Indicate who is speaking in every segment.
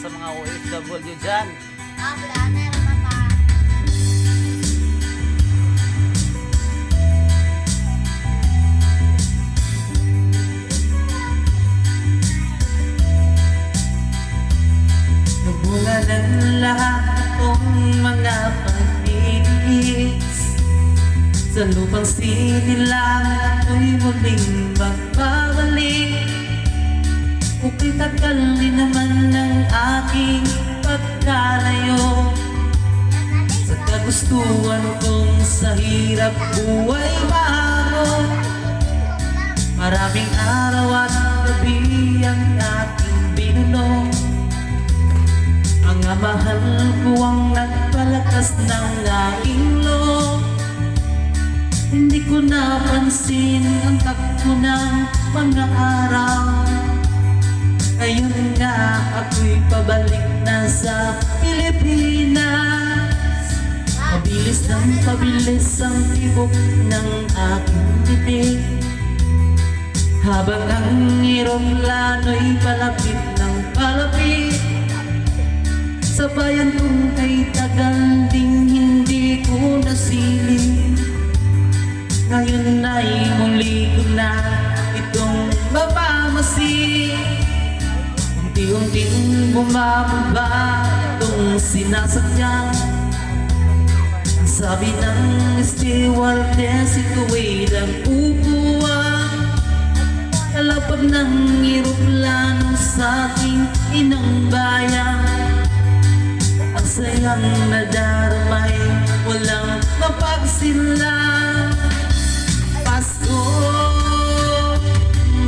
Speaker 1: sa mga OFW dyan.
Speaker 2: Wala na naman pa.
Speaker 3: Nabunga ng lahat kong mga pag-ibig. Sa lupang sinilang ako'y muling magbabalik. Ako'y tagal din naman ng aking pagkalayo sa kagustuhan kong sa hirap buhay mahamon. Maraming araw at gabi ang aking binuno. Ang mahal ko ang nagpalakas ng aking loob. Hindi ko napansin ang takbo ng mga araw. Ngayon nga ako'y pabalik na sa Pilipinas. Pabilis ng pabilis ang tibok ng aking titig, habang ang eroplano'y palapit ng palapit. Sa bayan kong kay tagal ding hindi ko nasilip. Ngayon ay muli ko na itong mapamasid. Unti-unting bumababa itong sinasakyan. Ang sabi ng stewardess, ito'y nag-upuan. Kalapag ng eroplano sa ating inang bayan. Ang sayang nadarmay, walang mapagsinlang. Pasko,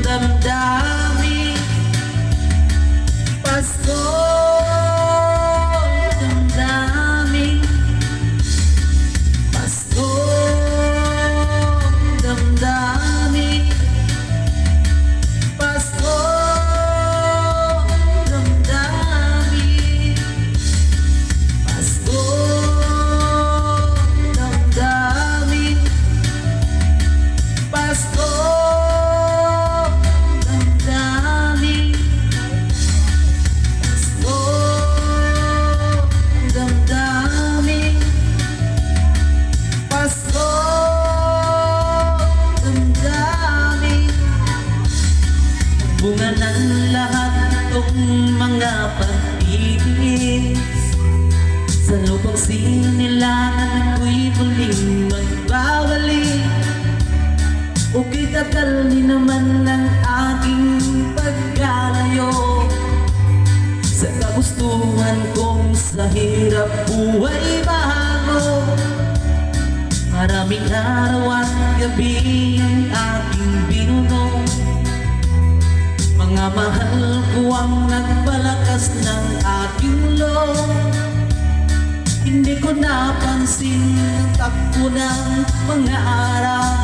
Speaker 3: damdamin. Pasko, damdamin. Pasko, damdamin. Pasko, damdamin. Pasko, damdamin. Pasko, damdamin. Pasko, damdamin. Bunga ng lahat itong mga pag-ibig. Sa lupang sinilangan ako'y muling magbabalik. Ako'y tagal din naman ng aking pagkalayo sa kagustuhan kong sa hirap buhay mahamon. Maraming araw at gabi ang aking binuno. Mga mahal ko ang nagpalakas ng aking loob. Hindi ko napansin ang takbo ng mga araw.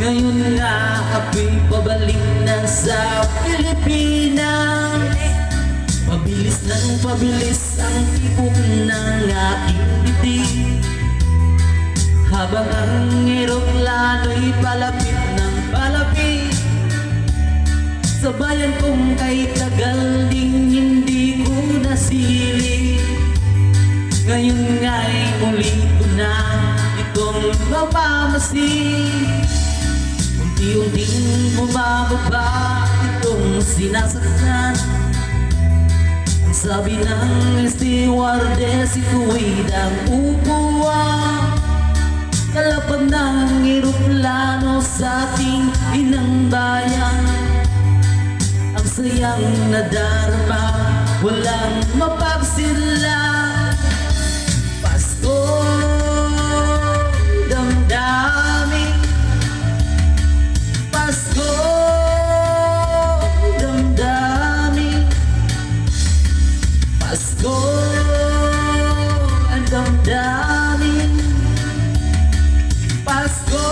Speaker 3: Ngayon nga ako'y pabalik na sa Pilipinas. Pabilis ng pabilis ang tibok ng aking titig, habang ang eroplano'y palapit ng palapit. Sa bayan kong kay tagal ding hindi ko nasilip. Ngayon nga'y muli ko na itong mapamasid. Unti-unting bumababa itong sinasakyan. Ang sabi ng stewardess, ito'y nag-upuan. Kalapag ng eroplano sa ating inang bayan. Ang sayang nadarama, walang mapagsinlang. Pasko, damdamin. Pasko, damdamin. Pasko, damdamin. Pasko,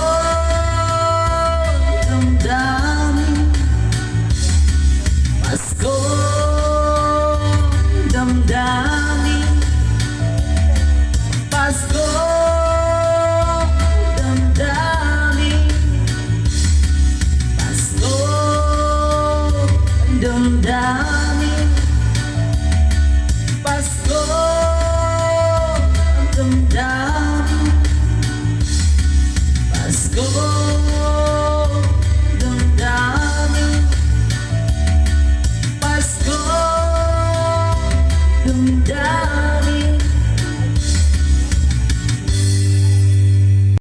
Speaker 3: damdamin. Pasko, damdamin. ko